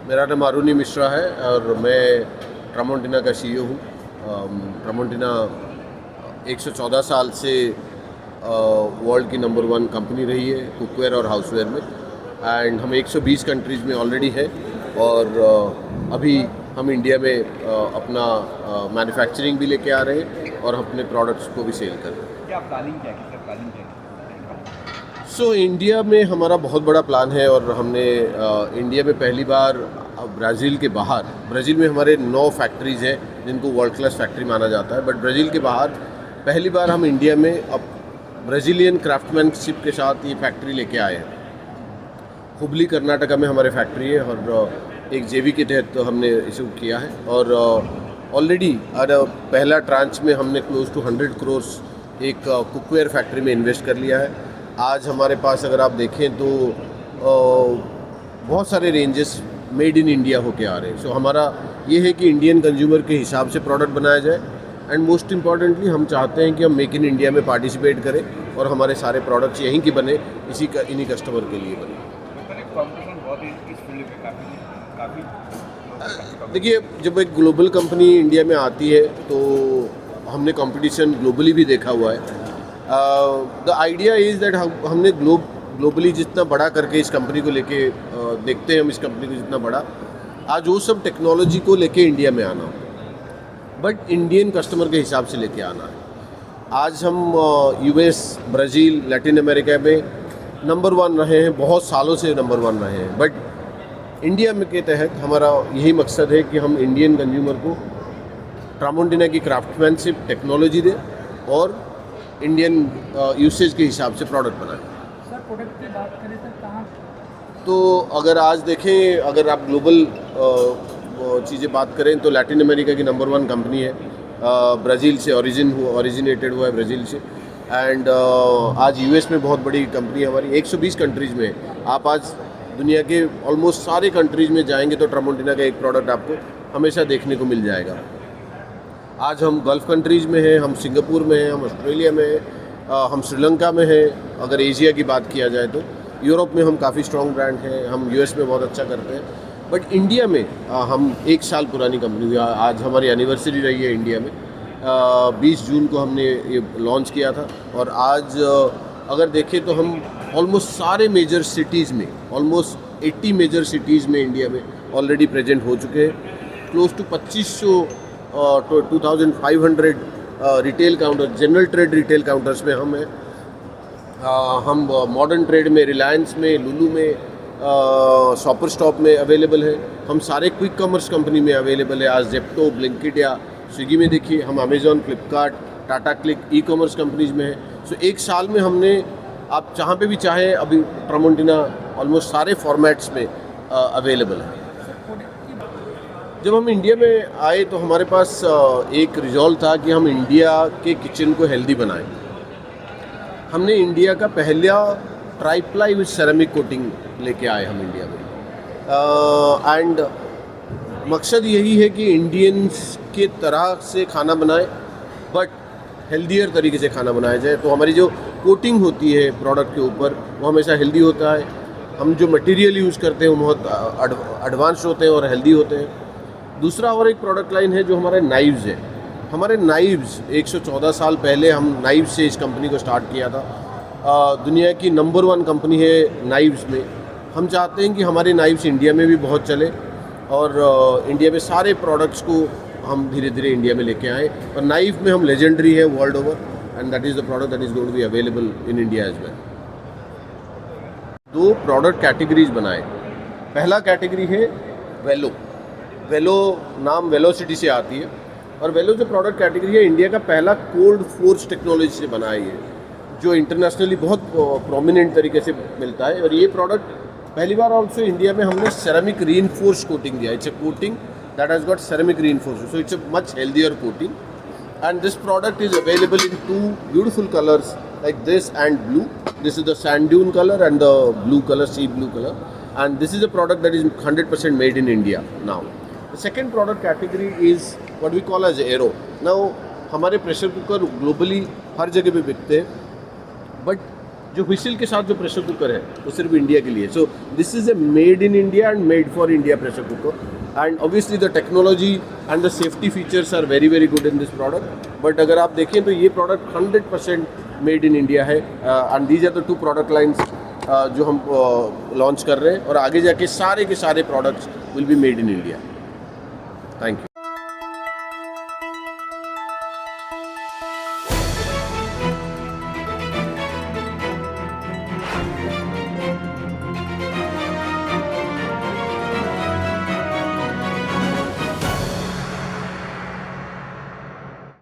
मेरा नाम अरुणी मिश्रा है और मैं ट्रामोंटिना का CEO हूँ। ट्रामोंटिना 114 साल से वर्ल्ड की नंबर 1 कंपनी रही है कुकवेयर और हाउसवेयर में, एंड हम 120 कंट्रीज़ में ऑलरेडी है और अभी हम इंडिया में अपना मैन्युफैक्चरिंग भी लेके आ रहे हैं और अपने प्रोडक्ट्स को भी सेल कर रहे हैं। क्या प्लानिंग क्या है? सो इंडिया में हमारा बहुत बड़ा प्लान है और हमने इंडिया में पहली बार ब्राज़ील के बाहर, ब्राज़ील में हमारे 9 फैक्ट्रीज़ हैं जिनको वर्ल्ड क्लास फैक्ट्री माना जाता है, बट ब्राज़ील के बाहर पहली बार हम इंडिया में अब ब्राज़ीलियन क्राफ्टमैनशिप के साथ ये फैक्ट्री लेके आए हैं। हुबली कर्नाटका में हमारे फैक्ट्री है और एक JV के तहत हमने इसे किया है और ऑलरेडी पहला ट्रांच में हमने क्लोज टू 100 करोड़ एक कुकवेयर फैक्ट्री में इन्वेस्ट कर लिया है। आज हमारे पास अगर आप देखें तो बहुत सारे रेंजेस मेड इन इंडिया होके आ रहे हैं। सो हमारा ये है कि इंडियन कंज्यूमर के हिसाब से प्रोडक्ट बनाया जाए, एंड मोस्ट इम्पॉर्टेंटली हम चाहते हैं कि हम मेक इन इंडिया में पार्टिसिपेट करें और हमारे सारे प्रोडक्ट्स यहीं की बने, इन्हीं कस्टमर के लिए बने। देखिए, जब एक ग्लोबल कंपनी इंडिया में आती है तो हमने कंपटीशन ग्लोबली भी देखा हुआ है। द आइडिया इज़ दैट हमने ग्लोबली जितना बड़ा करके इस कंपनी को लेके देखते हैं हम इस कंपनी को जितना बड़ा, आज वो सब टेक्नोलॉजी को लेके इंडिया में आना, बट इंडियन कस्टमर के हिसाब से लेके आना है। आज हम US, ब्राज़ील, लैटिन अमेरिका में नंबर 1 रहे हैं, बहुत सालों से नंबर 1 रहे हैं, बट इंडिया में के तहत हमारा यही मकसद है कि हम इंडियन कंज्यूमर को ट्रामोंटिना की क्राफ्टमैनशिप टेक्नोलॉजी दें और इंडियन यूसेज के हिसाब से प्रोडक्ट बनाएं। सर, प्रोडक्ट की बात करें तो कहाँ? तो अगर आज देखें, अगर आप ग्लोबल चीज़ें बात करें तो लैटिन अमेरिका की नंबर 1 कंपनी है, ब्राज़ील से ओरिजिनेटेड हुआ है ब्राज़ील से, एंड आज US में बहुत बड़ी कंपनी है हमारी, 120 कंट्रीज़ में। आप आज दुनिया के ऑलमोस्ट सारे कंट्रीज़ में जाएंगे तो ट्रामोंटिना का एक प्रोडक्ट आपको हमेशा देखने को मिल जाएगा। आज हम गल्फ़ कंट्रीज़ में हैं, हम सिंगापुर में हैं, हम ऑस्ट्रेलिया में हैं, हम श्रीलंका में हैं। अगर एशिया की बात किया जाए तो यूरोप में हम काफ़ी स्ट्रॉन्ग ब्रांड हैं, हम US में बहुत अच्छा करते हैं, बट इंडिया में हम 1 साल पुरानी कंपनी हुई। आज हमारी एनिवर्सरी रही है इंडिया में, 20 जून को हमने ये लॉन्च किया था और आज अगर देखें तो हम ऑलमोस्ट सारे मेजर सिटीज़ में, ऑलमोस्ट 80 मेजर सिटीज़ में इंडिया में ऑलरेडी प्रेजेंट हो चुके हैं। Close to 2500 2500 retail counter, general trade retail counters में हम हैं। हम मॉडर्न ट्रेड में रिलायंस में, लुलू में, शॉपर स्टॉप में अवेलेबल है। हम सारे क्विक कॉमर्स कंपनी में अवेलेबल है। आज जेप्टो, ब्लिंकिट या स्विगी में देखिए, हम Amazon, Flipkart, Tata cliq, e-commerce companies में हैं। सो 1 साल में हमने, आप जहाँ पे भी चाहें, अभी ट्रामोंटिना ऑलमोस्ट सारे फॉर्मेट्स में अवेलेबल है। जब हम इंडिया में आए तो हमारे पास एक रिजॉल्व था कि हम इंडिया के किचन को हेल्दी बनाएं। हमने इंडिया का पहला ट्राईप्लाई विद सेरेमिक कोटिंग लेके आए हम इंडिया में, एंड मकसद यही है कि इंडियंस के तरह से खाना बनाएं बट हेल्दियर तरीके से खाना बनाया जाए। तो हमारी जो कोटिंग होती है प्रोडक्ट के ऊपर वो हमेशा हेल्दी होता है। हम जो मटेरियल यूज़ करते हैं वो बहुत एडवांस्ड होते हैं और हेल्दी होते हैं। दूसरा और एक प्रोडक्ट लाइन है जो हमारे नाइव्स है। हमारे नाइव्स 114 साल पहले हम नाइव्स से इस कंपनी को स्टार्ट किया था। दुनिया की नंबर 1 कंपनी है नाइव्स में। हम चाहते हैं कि हमारे नाइव्स इंडिया में भी बहुत चले और इंडिया में सारे प्रोडक्ट्स को हम धीरे धीरे इंडिया में लेके आए। और नाइफ में हम लेजेंडरी है world over, and that is the product that is going to be available in India as well. 2 product categories बनाए। पहला कैटेगरी है वेलो। वेलो नाम वेलोसिटी से आती है और वेलो जो प्रोडक्ट कैटेगरी है, इंडिया का पहला कोल्ड फोर्स टेक्नोलॉजी से बना है, जो इंटरनेशनली बहुत प्रोमिनेंट तरीके से मिलता है। और ये प्रोडक्ट पहली बार ऑल्सो इंडिया में हमने सेरेमिक रीइंफोर्स कोटिंग दिया। It's a coating that has got ceramic reinforcement, so it's a much healthier coating, and this product is available in 2 beautiful colors like this and blue. This is the sand dune color and the blue color, sea blue color, and this is a product that is 100% made in India now. The second product category is what we call as aero. Now हमारे pressure cooker globally हर जगह पे बिकते हैं, but जो whistle के साथ जो pressure cooker है वो सिर्फ इंडिया के लिए। So this is a made in India and made for India pressure cooker, and obviously the technology and the safety features are very very good in this product. But अगर आप देखें तो ये प्रोडक्ट 100% मेड इन इंडिया है, and these are the 2 product lines जो हम launch कर रहे हैं, और आगे जाके सारे के सारे products will be made in India. Thank you.